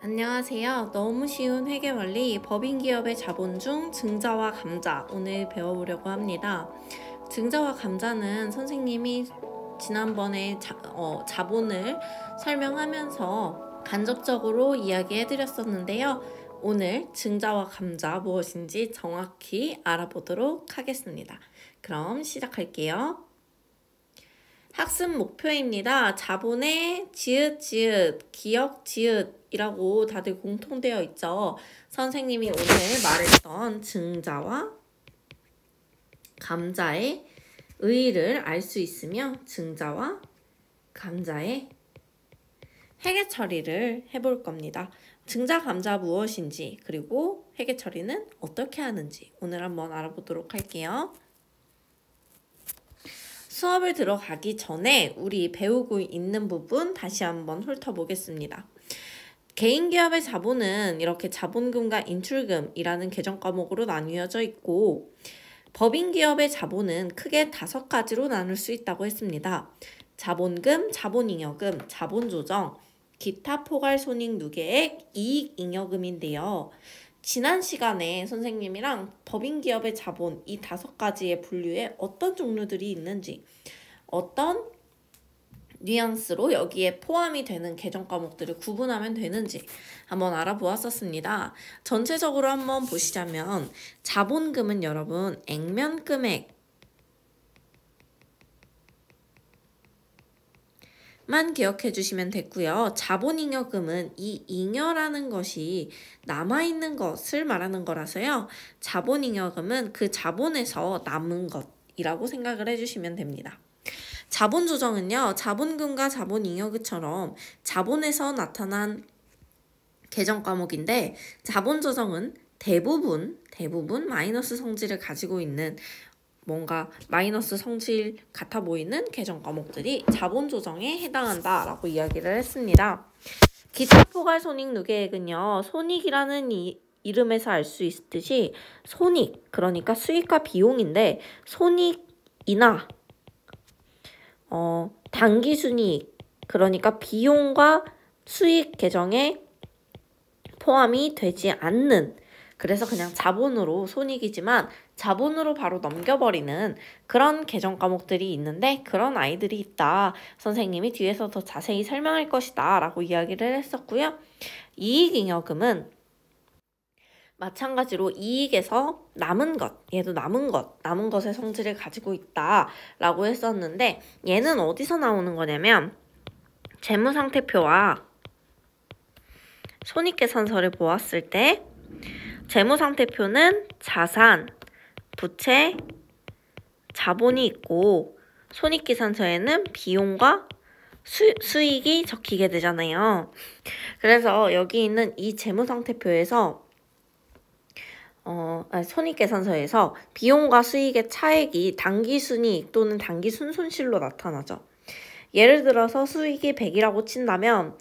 안녕하세요. 너무 쉬운 회계 원리 법인기업의 자본 중 증자와 감자 오늘 배워보려고 합니다. 증자와 감자는 선생님이 지난번에 자본을 설명하면서 간접적으로 이야기해드렸었는데요. 오늘 증자와 감자 무엇인지 정확히 알아보도록 하겠습니다. 그럼 시작할게요. 학습 목표입니다. 자본의 지읒, 기역 지읒이라고 다들 공통되어 있죠. 선생님이 오늘 말했던 증자와 감자의 의의를 알 수 있으며 증자와 감자의 회계 처리를 해볼 겁니다. 증자, 감자 무엇인지 그리고 회계 처리는 어떻게 하는지 오늘 한번 알아보도록 할게요. 수업을 들어가기 전에 우리 배우고 있는 부분 다시 한번 훑어보겠습니다. 개인기업의 자본은 이렇게 자본금과 인출금이라는 계정 과목으로 나뉘어져 있고 법인기업의 자본은 크게 5가지로 나눌 수 있다고 했습니다. 자본금, 자본잉여금, 자본조정, 기타 포괄손익 누계액, 이익잉여금인데요. 지난 시간에 선생님이랑 법인기업의 자본 이 5가지의 분류에 어떤 종류들이 있는지 어떤 뉘앙스로 여기에 포함이 되는 계정 과목들을 구분하면 되는지 한번 알아보았었습니다. 전체적으로 한번 보시자면 자본금은 여러분 액면금액 만 기억해 주시면 됐고요. 자본잉여금은 이 잉여라는 것이 남아있는 것을 말하는 거라서요. 자본잉여금은 그 자본에서 남은 것이라고 생각을 해주시면 됩니다. 자본조정은요. 자본금과 자본잉여금처럼 자본에서 나타난 계정 과목인데 자본조정은 대부분 마이너스 성질을 가지고 있는 뭔가 마이너스 성질 같아 보이는 계정 과목들이 자본 조정에 해당한다라고 이야기를 했습니다. 기타 포괄손익 누계액은요. 손익이라는 이름에서 알 수 있듯이 손익, 그러니까 수익과 비용인데 손익이나 당기순이익, 그러니까 비용과 수익 계정에 포함이 되지 않는, 그래서 그냥 자본으로 손익이지만 자본으로 바로 넘겨버리는 그런 계정 과목들이 있는데 그런 아이들이 있다. 선생님이 뒤에서 더 자세히 설명할 것이다 라고 이야기를 했었고요. 이익잉여금은 마찬가지로 이익에서 남은 것, 얘도 남은 것의 성질을 가지고 있다 라고 했었는데 얘는 어디서 나오는 거냐면 재무상태표와 손익계산서를 보았을 때 재무상태표는 자산, 부채, 자본이 있고 손익계산서에는 비용과 수익이 적히게 되잖아요. 그래서 여기 있는 이 재무상태표에서 손익계산서에서 비용과 수익의 차액이 당기순이익 또는 당기순손실로 나타나죠. 예를 들어서 수익이 100이라고 친다면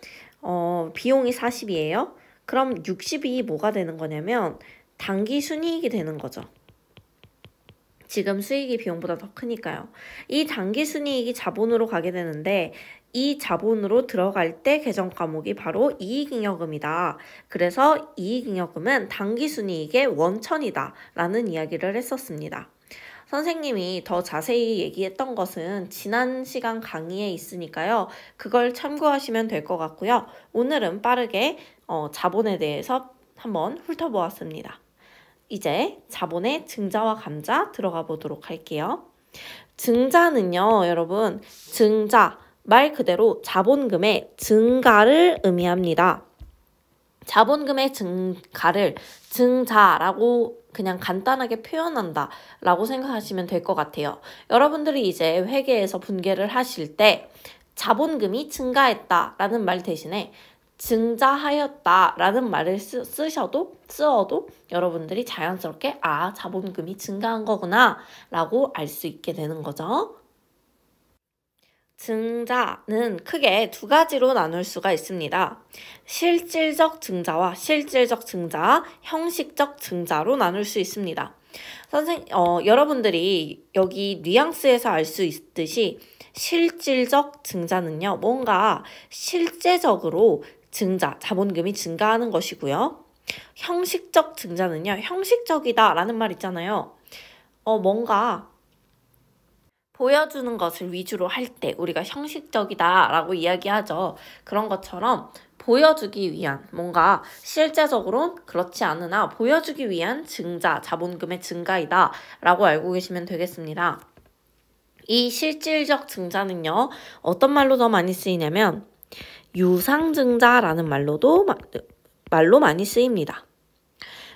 비용이 40이에요. 그럼 60이 뭐가 되는 거냐면 당기순이익이 되는 거죠. 지금 수익이 비용보다 더 크니까요. 이 당기순이익이 자본으로 가게 되는데 이 자본으로 들어갈 때 계정 과목이 바로 이익잉여금이다. 그래서 이익잉여금은 당기순이익의 원천이다 라는 이야기를 했었습니다. 선생님이 더 자세히 얘기했던 것은 지난 시간 강의에 있으니까요. 그걸 참고하시면 될 것 같고요. 오늘은 빠르게 자본에 대해서 한번 훑어보았습니다. 이제 자본의 증자와 감자 들어가 보도록 할게요. 증자는요, 여러분, 증자, 말 그대로 자본금의 증가를 의미합니다. 자본금의 증가를 증자라고 그냥 간단하게 표현한다 라고 생각하시면 될 것 같아요. 여러분들이 이제 회계에서 분계를 하실 때 자본금이 증가했다 라는 말 대신에 증자하였다 라는 말을 쓰어도 여러분들이 자연스럽게 자본금이 증가한 거구나 라고 알 수 있게 되는 거죠. 증자는 크게 2가지로 나눌 수가 있습니다. 실질적 증자와 실질적 증자, 형식적 증자로 나눌 수 있습니다. 여러분들이 여기 뉘앙스에서 알 수 있듯이 실질적 증자는요, 뭔가 실제적으로 증자, 자본금이 증가하는 것이고요. 형식적 증자는요, 형식적이다 라는 말 있잖아요. 뭔가 보여주는 것을 위주로 할 때 우리가 형식적이다 라고 이야기하죠. 그런 것처럼 보여주기 위한, 뭔가 실제적으로는 그렇지 않으나 보여주기 위한 증자, 자본금의 증가이다 라고 알고 계시면 되겠습니다. 이 실질적 증자는요, 어떤 말로 더 많이 쓰이냐면 유상증자라는 말로 많이 쓰입니다.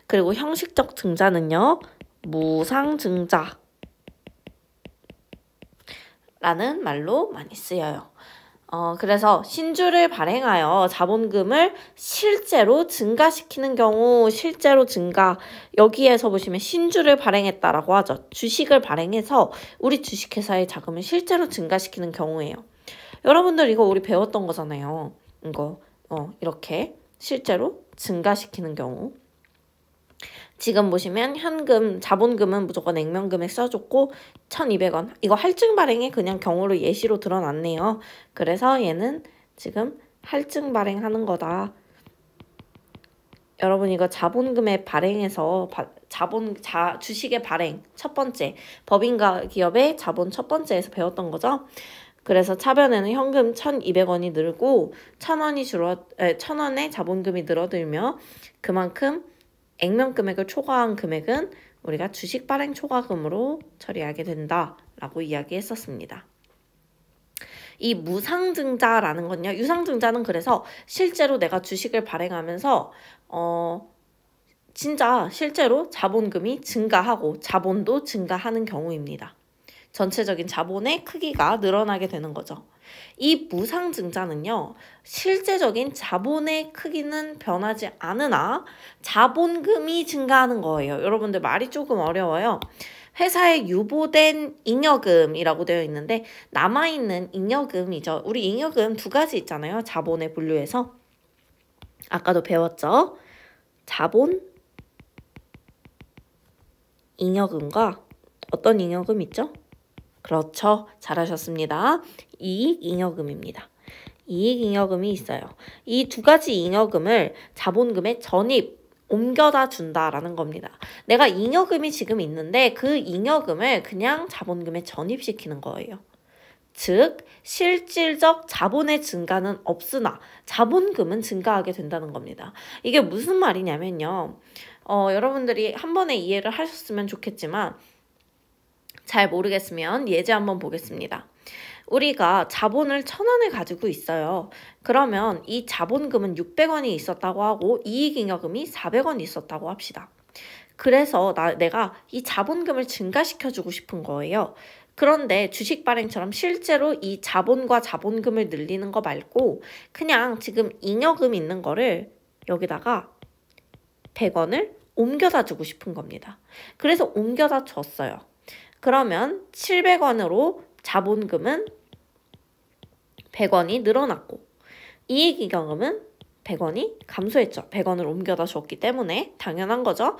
그리고 형식적 증자는요, 무상증자 라는 말로 많이 쓰여요. 그래서 신주를 발행하여 자본금을 실제로 증가시키는 경우, 실제로 증가, 여기에서 보시면 신주를 발행했다라고 하죠. 주식을 발행해서 우리 주식회사의 자금을 실제로 증가시키는 경우예요. 여러분들 이거 우리 배웠던 거잖아요. 이거 이렇게 실제로 증가시키는 경우. 지금 보시면 현금, 자본금은 무조건 액면금액 써줬고 1,200원. 이거 할증 발행의 그냥 경우로 예시로 드러났네요. 그래서 얘는 지금 할증 발행하는 거다. 여러분 이거 자본금의 발행에서 주식의 발행 첫 번째, 법인과 기업의 자본 첫 번째에서 배웠던 거죠. 그래서 차변에는 현금 1,200원이 늘고 1,000원의 자본금이 늘어들며 그만큼 액면 금액을 초과한 금액은 우리가 주식 발행 초과금으로 처리하게 된다라고 이야기했었습니다. 이 무상증자라는 건요. 유상증자는 그래서 실제로 내가 주식을 발행하면서 진짜 실제로 자본금이 증가하고 자본도 증가하는 경우입니다. 전체적인 자본의 크기가 늘어나게 되는 거죠. 이 무상증자는요, 실제적인 자본의 크기는 변하지 않으나 자본금이 증가하는 거예요. 여러분들 말이 조금 어려워요. 회사에 유보된 잉여금이라고 되어 있는데 남아있는 잉여금이죠. 우리 잉여금 두 가지 있잖아요. 자본의 분류에서. 아까도 배웠죠. 자본, 잉여금과 어떤 잉여금 있죠? 그렇죠. 잘하셨습니다. 이익잉여금입니다. 이익잉여금이 있어요. 이 두 가지 잉여금을 자본금에 옮겨다 준다라는 겁니다. 내가 잉여금이 지금 있는데 그 잉여금을 그냥 자본금에 전입시키는 거예요. 즉, 실질적 자본의 증가는 없으나 자본금은 증가하게 된다는 겁니다. 이게 무슨 말이냐면요. 여러분들이 한 번에 이해를 하셨으면 좋겠지만 잘 모르겠으면 예제 한번 보겠습니다. 우리가 자본을 1,000원을 가지고 있어요. 그러면 이 자본금은 600원이 있었다고 하고 이익잉여금이 400원이 있었다고 합시다. 그래서 내가 이 자본금을 증가시켜주고 싶은 거예요. 그런데 주식 발행처럼 실제로 이 자본과 자본금을 늘리는 거 말고 그냥 지금 잉여금 있는 거를 여기다가 100원을 옮겨다 주고 싶은 겁니다. 그래서 옮겨다 줬어요. 그러면 700원으로 자본금은 100원이 늘어났고 이익잉여금은 100원이 감소했죠. 100원을 옮겨다 줬기 때문에 당연한 거죠.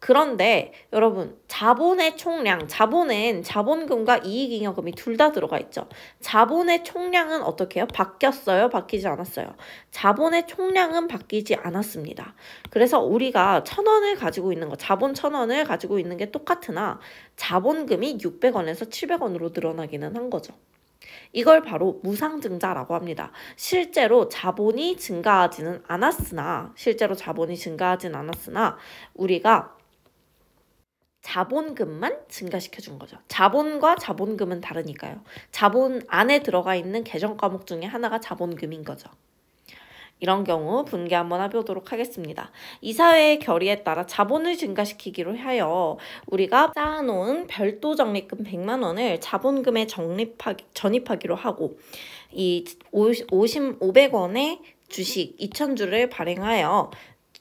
그런데 여러분 자본의 총량, 자본엔 자본금과 이익잉여금이 둘 다 들어가 있죠. 자본의 총량은 어떻게 해요? 바뀌었어요? 바뀌지 않았어요? 자본의 총량은 바뀌지 않았습니다. 그래서 우리가 1,000원을 가지고 있는 거, 자본 1,000원을 가지고 있는 게 똑같으나 자본금이 600원에서 700원으로 늘어나기는 한 거죠. 이걸 바로 무상증자라고 합니다. 실제로 자본이 증가하지는 않았으나 우리가 자본금만 증가시켜준 거죠. 자본과 자본금은 다르니까요. 자본 안에 들어가 있는 계정 과목 중에 하나가 자본금인 거죠. 이런 경우 분개 한번 해보도록 하겠습니다. 이사회의 결의에 따라 자본을 증가시키기로 하여 우리가 쌓아놓은 별도 적립금 100만 원을 자본금에 전입하기로 하고 이 500원의 주식 2,000주를 발행하여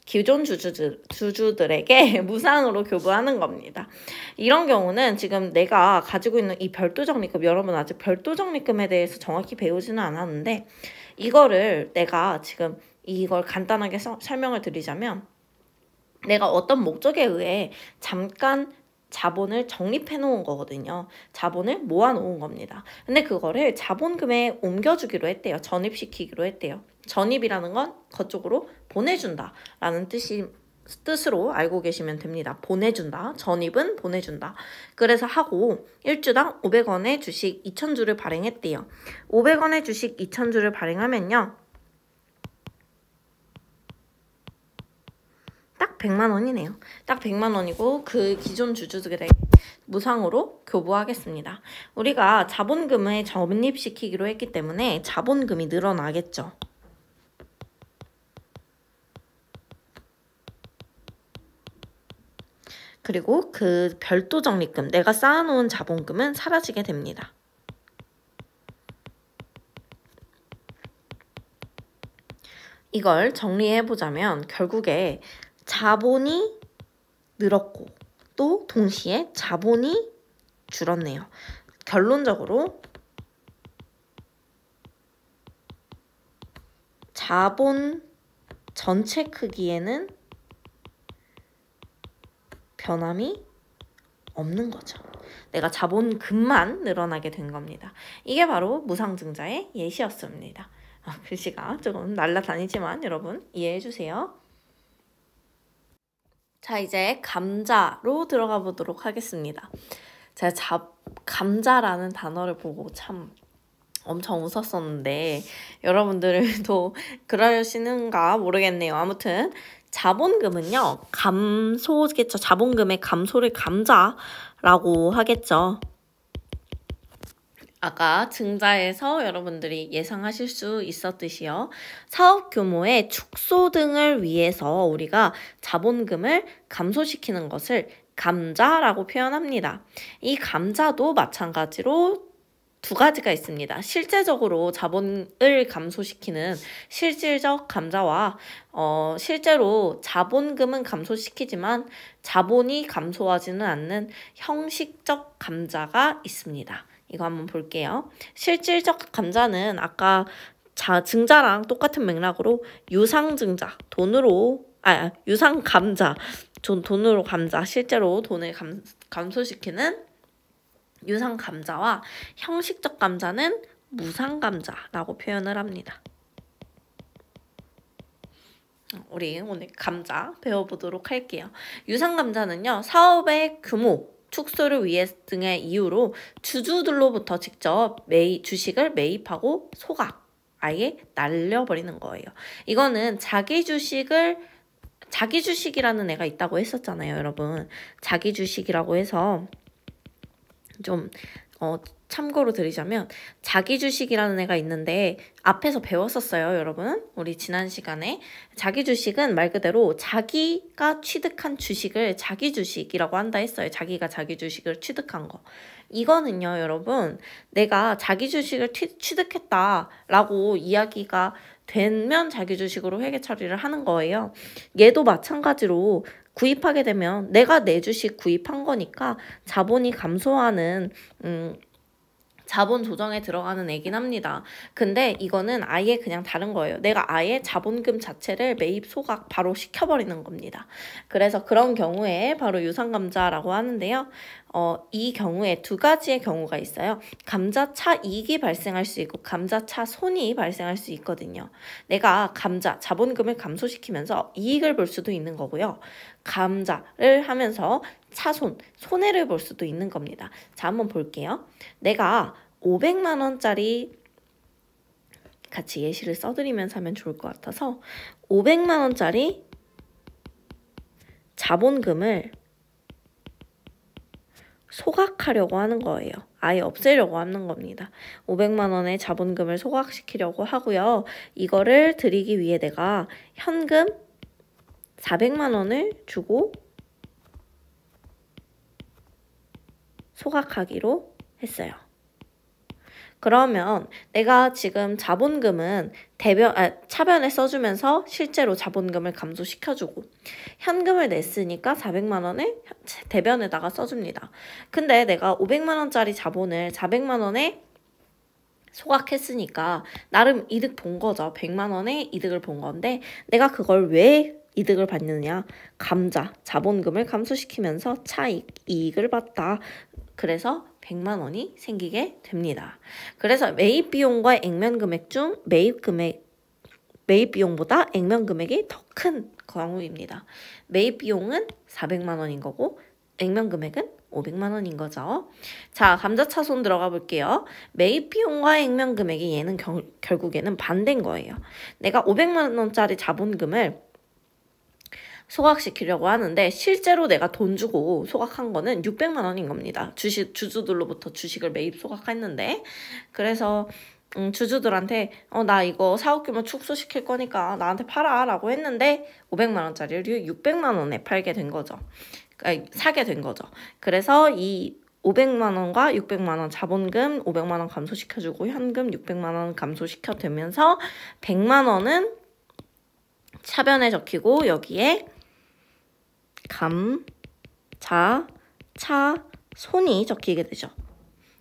기존 주주들에게 무상으로 교부하는 겁니다. 이런 경우는 지금 내가 가지고 있는 이 별도 적립금, 여러분 아직 별도 적립금에 대해서 정확히 배우지는 않았는데 이거를 내가 지금 이걸 간단하게 설명을 드리자면 내가 어떤 목적에 의해 잠깐 자본을 적립해 놓은 거거든요. 자본을 모아 놓은 겁니다. 근데 그거를 자본금에 옮겨주기로 했대요. 전입시키기로 했대요. 전입이라는 건 그쪽으로 보내준다 라는 뜻으로 알고 계시면 됩니다. 보내준다. 전입은 보내준다. 그래서 하고 1주당 500원의 주식 2,000주를 발행했대요. 500원의 주식 2,000주를 발행하면요. 딱 100만 원이네요. 딱 100만 원이고 그 기존 주주들에게 무상으로 교부하겠습니다. 우리가 자본금을 적립시키기로 했기 때문에 자본금이 늘어나겠죠. 그리고 그 별도 적립금, 내가 쌓아놓은 자본금은 사라지게 됩니다. 이걸 정리해보자면 결국에 자본이 늘었고 또 동시에 자본이 줄었네요. 결론적으로 자본 전체 크기에는 변함이 없는 거죠. 내가 자본금만 늘어나게 된 겁니다. 이게 바로 무상증자의 예시였습니다. 글씨가 조금 날라다니지만 여러분 이해해주세요. 자, 이제 감자로 들어가 보도록 하겠습니다. 제가 감자라는 단어를 보고 참 엄청 웃었었는데 여러분들도 그러시는가 모르겠네요. 아무튼 자본금은요, 감소겠죠. 자본금의 감소를 감자라고 하겠죠. 아까 증자에서 여러분들이 예상하실 수 있었듯이요. 사업 규모의 축소 등을 위해서 우리가 자본금을 감소시키는 것을 감자라고 표현합니다. 이 감자도 마찬가지로 두 가지가 있습니다. 실제적으로 자본을 감소시키는 실질적 감자와 실제로 자본금은 감소시키지만 자본이 감소하지는 않는 형식적 감자가 있습니다. 이거 한번 볼게요. 실질적 감자는 아까 증자랑 똑같은 맥락으로 유상증자, 유상감자, 돈으로 감자, 실제로 돈을 감소시키는 유상감자와 형식적 감자는 무상감자라고 표현을 합니다. 우리 오늘 감자 배워보도록 할게요. 유상감자는요, 사업의 규모, 축소를 위해 등의 이유로 주주들로부터 직접 주식을 매입하고 소각, 아예 날려버리는 거예요. 이거는 자기 주식이라는 애가 있다고 했었잖아요, 여러분. 자기 주식이라고 해서 좀 참고로 드리자면 자기 주식이라는 애가 있는데 앞에서 배웠었어요, 여러분. 우리 지난 시간에 자기 주식은 말 그대로 자기가 취득한 주식을 자기 주식이라고 한다 했어요. 자기가 자기 주식을 취득한 거. 이거는요, 여러분, 내가 자기 주식을 취득했다라고 이야기가 되면 자기 주식으로 회계 처리를 하는 거예요. 얘도 마찬가지로 구입하게 되면 내가 내 주식 구입한 거니까 자본이 감소하는 자본 조정에 들어가는 애긴 합니다. 근데 이거는 아예 그냥 다른 거예요. 내가 아예 자본금 자체를 매입 소각 바로 시켜버리는 겁니다. 그래서 그런 경우에 바로 유상감자라고 하는데요. 이 경우에 두 가지의 경우가 있어요. 감자차 이익이 발생할 수 있고 감자차 손이 발생할 수 있거든요. 내가 자본금을 감소시키면서 이익을 볼 수도 있는 거고요. 감자를 하면서 손해를 볼 수도 있는 겁니다. 자, 한번 볼게요. 내가 500만 원짜리 같이 예시를 써드리면서 하면 좋을 것 같아서 500만 원짜리 자본금을 소각하려고 하는 거예요. 아예 없애려고 하는 겁니다. 500만 원의 자본금을 소각시키려고 하고요. 이거를 드리기 위해 내가 현금 400만 원을 주고 소각하기로 했어요. 그러면 내가 지금 자본금은 차변에 써주면서 실제로 자본금을 감소시켜주고 현금을 냈으니까 400만 원을 대변에다가 써줍니다. 근데 내가 500만 원짜리 자본을 400만 원에 소각했으니까 나름 이득 본 거죠. 100만 원의 이득을 본 건데 내가 그걸 왜 이득을 받느냐? 자본금을 감소시키면서 이익을 봤다. 그래서 100만 원이 생기게 됩니다. 그래서 매입 비용과 액면 금액 중 매입 금액 매입 비용보다 액면 금액이 더 큰 경우입니다. 매입 비용은 400만 원인 거고 액면 금액은 500만 원인 거죠. 자, 감자차손 들어가 볼게요. 매입 비용과 액면 금액이 얘는 결국에는 반대인 거예요. 내가 500만 원짜리 자본금을 소각시키려고 하는데 실제로 내가 돈 주고 소각한 거는 600만 원인 겁니다. 주주들로부터 주식을 매입 소각했는데 그래서 주주들한테 나 이거 사업 규모 축소시킬 거니까 나한테 팔아 라고 했는데 500만 원짜리를 600만 원에 팔게 된 거죠. 사게 된 거죠. 그래서 이 500만 원과 600만 원 자본금 500만 원 감소시켜주고 현금 600만 원 감소시켜되면서 100만 원은 차변에 적히고 여기에 손이 적히게 되죠.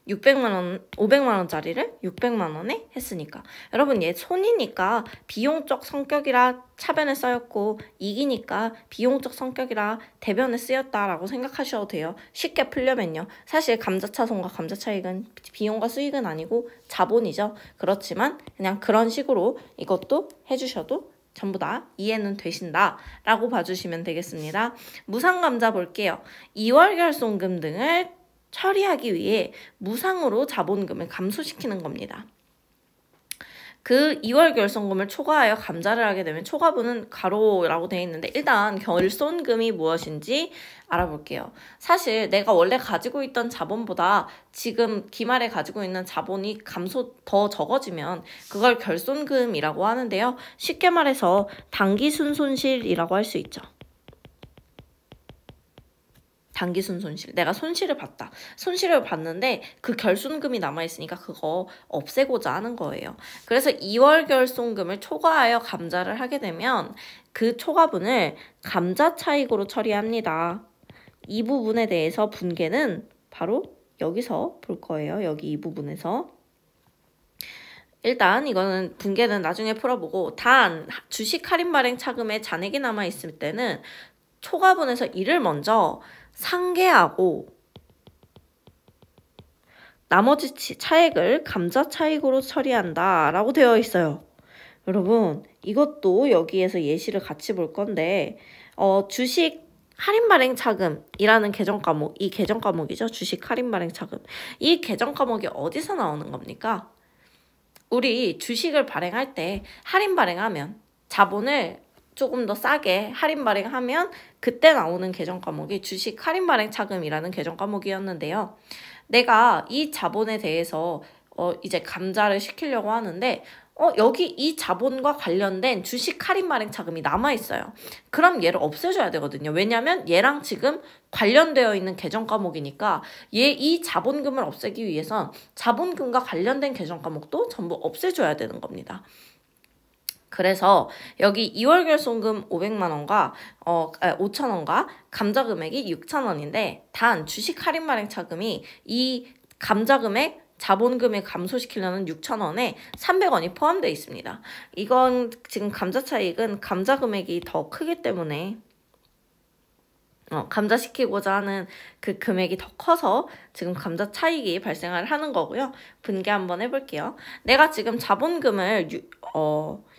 500만 원짜리를 600만 원에 했으니까. 여러분 얘 손이니까 비용적 성격이라 차변에 쓰였고 이기니까 비용적 성격이라 대변에 쓰였다라고 생각하셔도 돼요. 쉽게 풀려면요. 사실 감자차손과 감자차익은 비용과 수익은 아니고 자본이죠. 그렇지만 그냥 그런 식으로 이것도 해주셔도 전부 다 이해는 되신다 라고 봐주시면 되겠습니다. 무상감자 볼게요. 2월 결손금 등을 처리하기 위해 무상으로 자본금을 감소시키는 겁니다. 그 2월 결손금을 초과하여 감자를 하게 되면 초과분은 가로라고 되어 있는데 일단 결손금이 무엇인지 알아볼게요. 사실 내가 원래 가지고 있던 자본보다 지금 기말에 가지고 있는 자본이 더 적어지면 그걸 결손금이라고 하는데요. 쉽게 말해서 당기순손실이라고 할 수 있죠. 당기순 손실. 내가 손실을 봤다. 손실을 봤는데 그 결손금이 남아있으니까 그거 없애고자 하는 거예요. 그래서 2월 결손금을 초과하여 감자를 하게 되면 그 초과분을 감자 차익으로 처리합니다. 이 부분에 대해서 분계는 바로 여기서 볼 거예요. 여기 이 부분에서. 일단 이거는 분계는 나중에 풀어보고 단 주식 할인 발행 차금에 잔액이 남아있을 때는 초과분에서 이를 먼저 상계하고 나머지 차액을 감자 차익으로 처리한다 라고 되어 있어요. 여러분 이것도 여기에서 예시를 같이 볼 건데 주식 할인 발행 차금이라는 계정 과목, 이 계정 과목이죠. 주식 할인 발행 차금. 이 계정 과목이 어디서 나오는 겁니까? 우리 주식을 발행할 때 할인 발행하면 자본을 조금 더 싸게 할인 발행하면 그때 나오는 계정 과목이 주식 할인 발행 차금이라는 계정 과목이었는데요. 내가 이 자본에 대해서 이제 감자를 시키려고 하는데 여기 이 자본과 관련된 주식 할인 발행 차금이 남아있어요. 그럼 얘를 없애줘야 되거든요. 왜냐면 얘랑 지금 관련되어 있는 계정 과목이니까 이 자본금을 없애기 위해선 자본금과 관련된 계정 과목도 전부 없애줘야 되는 겁니다. 그래서 여기 2월 결손금 500만 원과 5천 원과 감자 금액이 6천 원인데 단 주식 할인 발행 차금이 이 감자 금액 자본금을 감소시키려는 6천 원에 300원이 포함되어 있습니다. 이건 지금 감자 차익은 감자 금액이 더 크기 때문에 감자시키고자 하는 그 금액이 더 커서 지금 감자 차익이 발생을 하는 거고요. 분계 한번 해볼게요. 내가 지금 자본금을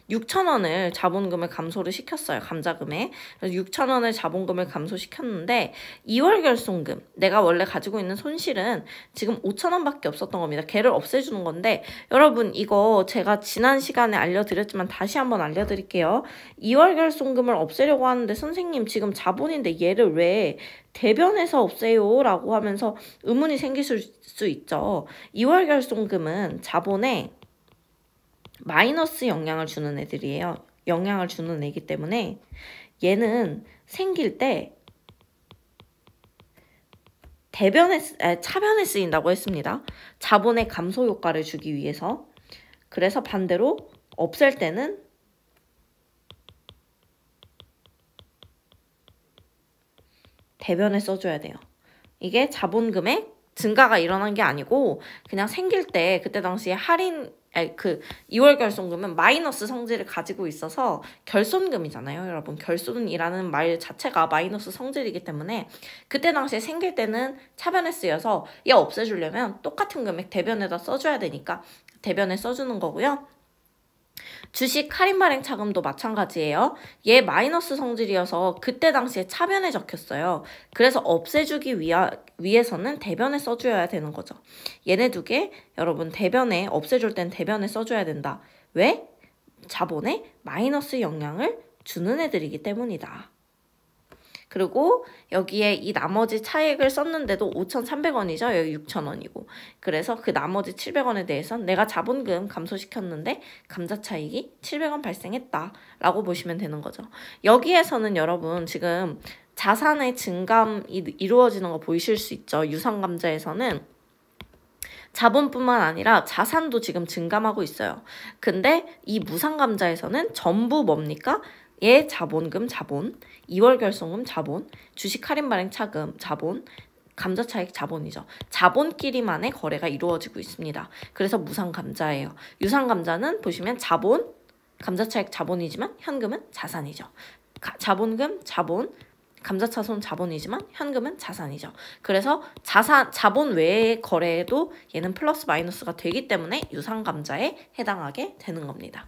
6,000원을 자본금을 감소를 시켰어요. 감자금에. 그래서 6,000원을 자본금을 감소시켰는데 2월 결손금, 내가 원래 가지고 있는 손실은 지금 5,000원밖에 없었던 겁니다. 걔를 없애주는 건데 여러분 이거 제가 지난 시간에 알려드렸지만 다시 한번 알려드릴게요. 2월 결손금을 없애려고 하는데 선생님 지금 자본인데 얘를 왜 대변에서 없애요? 라고 하면서 의문이 생길 수 있죠. 2월 결손금은 자본에 마이너스 영향을 주는 애들이에요. 영향을 주는 애기 때문에 얘는 생길 때 차변에 쓰인다고 했습니다. 자본의 감소 효과를 주기 위해서. 그래서 반대로 없앨 때는 대변에 써줘야 돼요. 이게 자본금의 증가가 일어난 게 아니고 그냥 생길 때 그때 당시에 2월 결손금은 마이너스 성질을 가지고 있어서 결손금이잖아요. 여러분 결손이라는 말 자체가 마이너스 성질이기 때문에 그때 당시에 생길 때는 차변에 쓰여서 얘 없애주려면 똑같은 금액 대변에다 써줘야 되니까 대변에 써주는 거고요. 주식 할인 발행 차금도 마찬가지예요. 얘 마이너스 성질이어서 그때 당시에 차변에 적혔어요. 그래서 없애주기 위해서는 대변에 써줘야 되는 거죠. 얘네 두 개 여러분 대변에 없애줄 땐 대변에 써줘야 된다. 왜? 자본에 마이너스 영향을 주는 애들이기 때문이다. 그리고 여기에 이 나머지 차액을 썼는데도 5,300원이죠. 여기 6,000원이고. 그래서 그 나머지 700원에 대해서는 내가 자본금 감소시켰는데 감자 차익이 700원 발생했다 라고 보시면 되는 거죠. 여기에서는 여러분 지금 자산의 증감이 이루어지는 거 보이실 수 있죠. 유상감자에서는 자본뿐만 아니라 자산도 지금 증감하고 있어요. 근데 이 무상감자에서는 전부 뭡니까? 얘 자본금 자본, 2월 결손금 자본, 주식 할인 발행 차금 자본, 감자 차익 자본이죠. 자본끼리만의 거래가 이루어지고 있습니다. 그래서 무상 감자예요. 유상 감자는 보시면 자본, 감자 차익 자본이지만 현금은 자산이죠. 자본금 자본, 감자차손 자본이지만 현금은 자산이죠. 그래서 자본 외의 거래에도 얘는 플러스 마이너스가 되기 때문에 유상감자에 해당하게 되는 겁니다.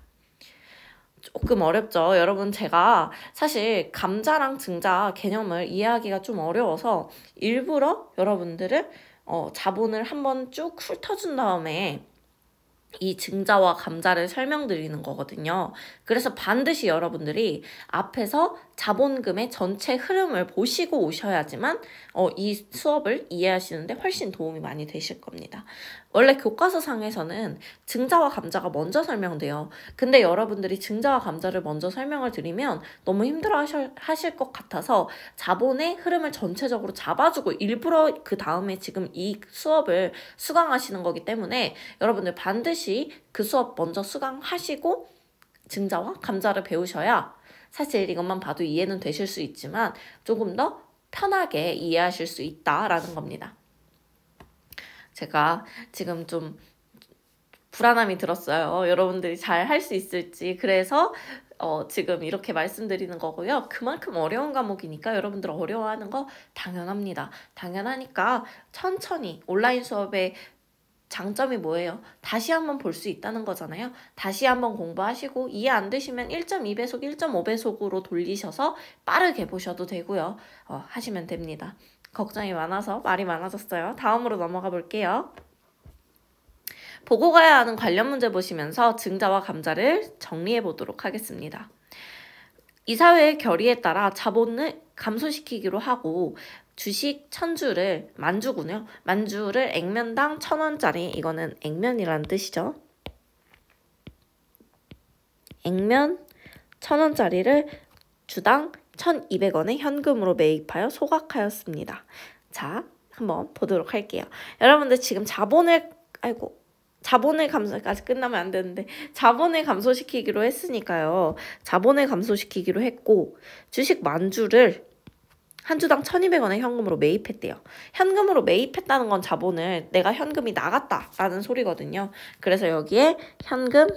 조금 어렵죠. 여러분 제가 사실 감자랑 증자 개념을 이해하기가 좀 어려워서 일부러 여러분들을 자본을 한번 쭉 훑어준 다음에 이 증자와 감자를 설명드리는 거거든요. 그래서 반드시 여러분들이 앞에서 자본금의 전체 흐름을 보시고 오셔야지만 이 수업을 이해하시는데 훨씬 도움이 많이 되실 겁니다. 원래 교과서상에서는 증자와 감자가 먼저 설명돼요. 근데 여러분들이 증자와 감자를 먼저 설명을 드리면 너무 힘들어 하실 것 같아서 자본의 흐름을 전체적으로 잡아주고 일부러 그 다음에 지금 이 수업을 수강하시는 거기 때문에 여러분들 반드시 그 수업 먼저 수강하시고 증자와 감자를 배우셔야 사실 이것만 봐도 이해는 되실 수 있지만 조금 더 편하게 이해하실 수 있다라는 겁니다. 제가 지금 좀 불안함이 들었어요. 여러분들이 잘 할 수 있을지. 그래서 지금 이렇게 말씀드리는 거고요. 그만큼 어려운 과목이니까 여러분들 어려워하는 거 당연합니다. 당연하니까 천천히 온라인 수업의 장점이 뭐예요? 다시 한번 볼 수 있다는 거잖아요. 다시 한번 공부하시고 이해 안 되시면 1.2배속, 1.5배속으로 돌리셔서 빠르게 보셔도 되고요. 하시면 됩니다. 걱정이 많아서 말이 많아졌어요. 다음으로 넘어가 볼게요. 보고 가야 하는 관련 문제 보시면서 증자와 감자를 정리해 보도록 하겠습니다. 이사회의 결의에 따라 자본을 감소시키기로 하고 주식 1000주를 만주군요. 만주를 액면당 1000원짜리, 이거는 액면이라는 뜻이죠. 액면 1000원짜리를 주당 1200원에 현금으로 매입하여 소각하였습니다. 자, 한번 보도록 할게요. 여러분들 지금 자본을 감소까지 끝나면 안 되는데 자본을 감소시키기로 했으니까요. 자본을 감소시키기로 했고 주식 만주를 한 주당 1200원에 현금으로 매입했대요. 현금으로 매입했다는 건 자본을 내가 현금이 나갔다라는 소리거든요. 그래서 여기에 현금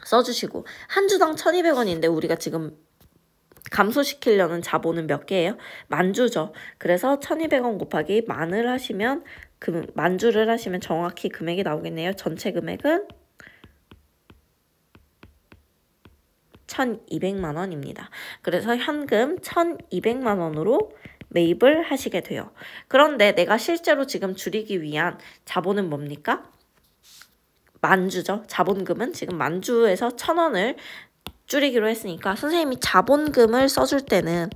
써주시고 한 주당 1200원인데 우리가 지금 감소시키려는 자본은 몇 개예요? 만주죠. 그래서 1200원 곱하기 만을 하시면 만주를 하시면 정확히 금액이 나오겠네요. 전체 금액은 1200만 원입니다. 그래서 현금 1200만 원으로 매입을 하시게 돼요. 그런데 내가 실제로 지금 줄이기 위한 자본은 뭡니까? 만주죠. 자본금은 지금 만주에서 1000원을 줄이기로 했으니까 선생님이 자본금을 써줄 때는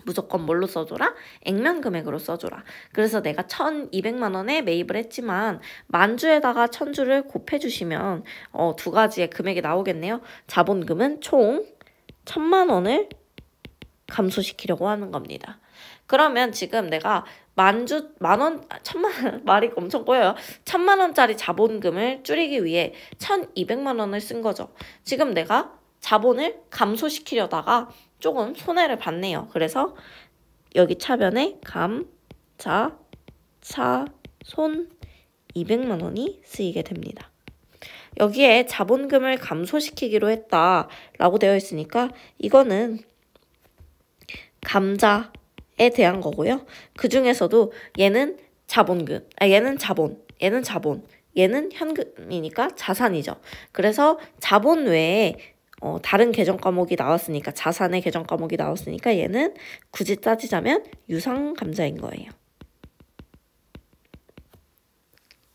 무조건 뭘로 써줘라? 액면 금액으로 써줘라. 그래서 내가 1200만 원에 매입을 했지만 만주에다가 1000주를 곱해주시면 두 가지의 금액이 나오겠네요. 자본금은 총 1000만 원을 감소시키려고 하는 겁니다. 그러면 지금 내가 말이 엄청 꼬여요. 1000만 원짜리 자본금을 줄이기 위해 1200만 원을 쓴 거죠. 지금 내가 자본을 감소시키려다가 조금 손해를 봤네요. 그래서 여기 차변에 손 200만 원이 쓰이게 됩니다. 여기에 자본금을 감소시키기로 했다라고 되어 있으니까 이거는 감자에 대한 거고요. 그 중에서도 얘는 자본, 얘는 자본, 얘는 현금이니까 자산이죠. 그래서 자본 외에 다른 계정 과목이 나왔으니까, 자산의 계정 과목이 나왔으니까 얘는 굳이 따지자면 유상감자인 거예요.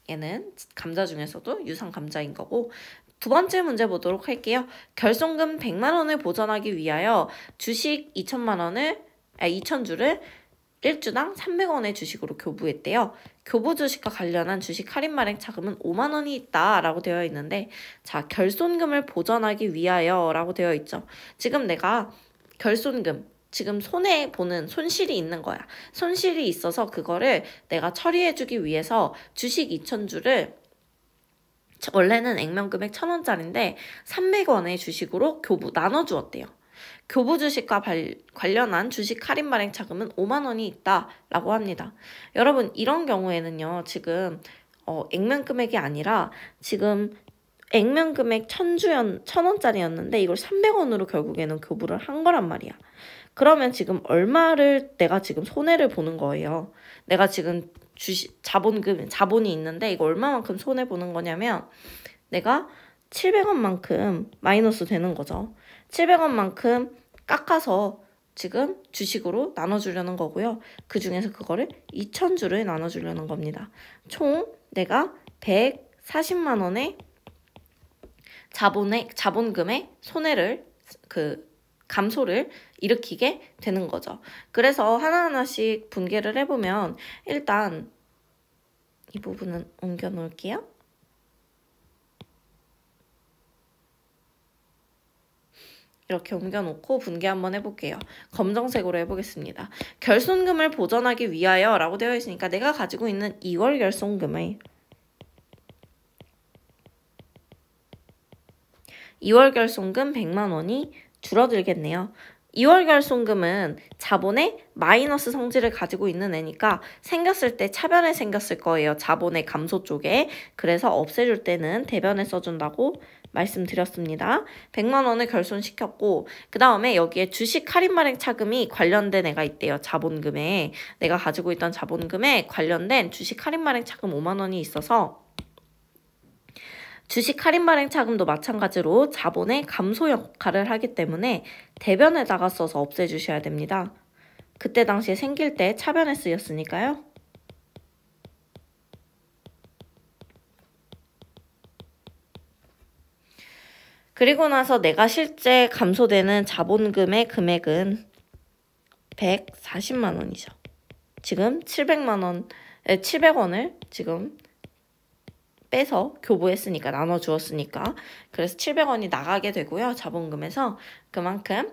얘는 감자 중에서도 유상감자인 거고, 두 번째 문제 보도록 할게요. 결손금 100만 원을 보전하기 위하여 주식 2,000주를 1주당 300원의 주식으로 교부했대요. 교부 주식과 관련한 주식 할인 발행 차금은 5만 원이 있다라고 되어 있는데, 자, 결손금을 보전하기 위하여라고 되어 있죠. 지금 내가 결손금, 지금 손해보는 손실이 있는 거야. 손실이 있어서 그거를 내가 처리해주기 위해서 주식 2,000주를 원래는 액면금액 1,000원짜리인데 300원의 주식으로 나눠주었대요. 교부 주식과 관련한 주식 할인 발행 차금은 5만 원이 있다라고 합니다. 여러분, 이런 경우에는요, 지금 액면 금액이 아니라 지금 액면 금액 1,000원짜리였는데 이걸 300원으로 결국에는 교부를 한 거란 말이야. 그러면 지금 얼마를 내가 지금 손해를 보는 거예요. 내가 지금 자본이 있는데 이거 얼마만큼 손해 보는 거냐면, 내가 700원만큼 마이너스 되는 거죠. 700원만큼 깎아서 지금 주식으로 나눠주려는 거고요. 그 중에서 그거를 2,000주를 나눠주려는 겁니다. 총 내가 140만 원의 자본금의 손해를, 감소를 일으키게 되는 거죠. 그래서 하나하나씩 분개를 해보면, 일단 이 부분은 옮겨 놓을게요. 이렇게 옮겨놓고 분개 한번 해볼게요. 검정색으로 해보겠습니다. 결손금을 보전하기 위하여 라고 되어 있으니까 내가 가지고 있는 2월 결손금을 2월 결손금 100만 원이 줄어들겠네요. 2월 결손금은 자본의 마이너스 성질을 가지고 있는 애니까 생겼을 때 차변에 생겼을 거예요. 자본의 감소 쪽에. 그래서 없애줄 때는 대변에 써준다고 말씀드렸습니다. 100만 원을 결손시켰고, 그 다음에 여기에 주식 할인 발행 차금이 관련된 애가 있대요. 자본금에. 내가 가지고 있던 자본금에 관련된 주식 할인 발행 차금 5만 원이 있어서, 주식 할인 발행 차금도 마찬가지로 자본의 감소 역할을 하기 때문에 대변에다가 써서 없애주셔야 됩니다. 그때 당시에 생길 때 차변에 쓰였으니까요. 그리고 나서 내가 실제 감소되는 자본금의 금액은 140만 원이죠. 지금 700원을 지금 빼서 교부했으니까, 나눠주었으니까. 그래서 700원이 나가게 되고요. 자본금에서. 그만큼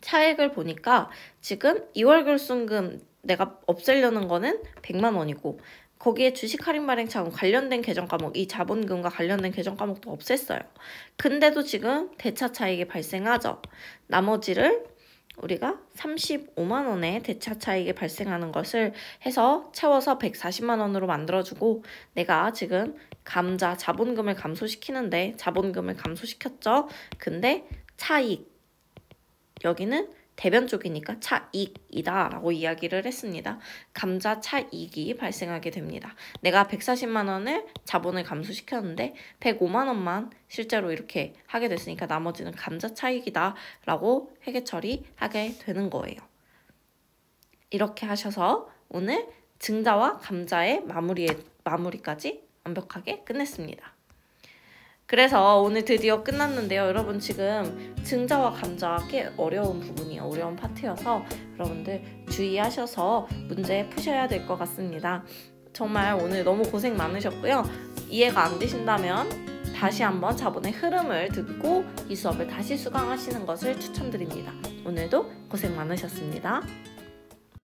차액을 보니까 지금 2월 결손금 내가 없애려는 거는 100만 원이고, 거기에 주식 할인 발행 차금 관련된 계정 과목, 이 자본금과 관련된 계정 과목도 없앴어요. 근데도 지금 대차 차익이 발생하죠. 나머지를 우리가 35만 원의 대차 차익이 발생하는 것을 해서 채워서 140만 원으로 만들어주고, 내가 지금 자본금을 감소시키는데 자본금을 감소시켰죠. 근데 차익, 여기는 대변 쪽이니까 차익이다 라고 이야기를 했습니다. 감자 차익이 발생하게 됩니다. 내가 140만 원을 자본을 감소시켰는데 105만 원만 실제로 이렇게 하게 됐으니까 나머지는 감자 차익이다 라고 회계 처리하게 되는 거예요. 이렇게 하셔서 오늘 증자와 감자의 마무리까지 완벽하게 끝냈습니다. 그래서 오늘 드디어 끝났는데요. 여러분, 지금 증자와 감자 꽤 어려운 부분이에요. 어려운 파트여서 여러분들 주의하셔서 문제 푸셔야 될 것 같습니다. 정말 오늘 너무 고생 많으셨고요. 이해가 안 되신다면 다시 한번 자본의 흐름을 듣고 이 수업을 다시 수강하시는 것을 추천드립니다. 오늘도 고생 많으셨습니다.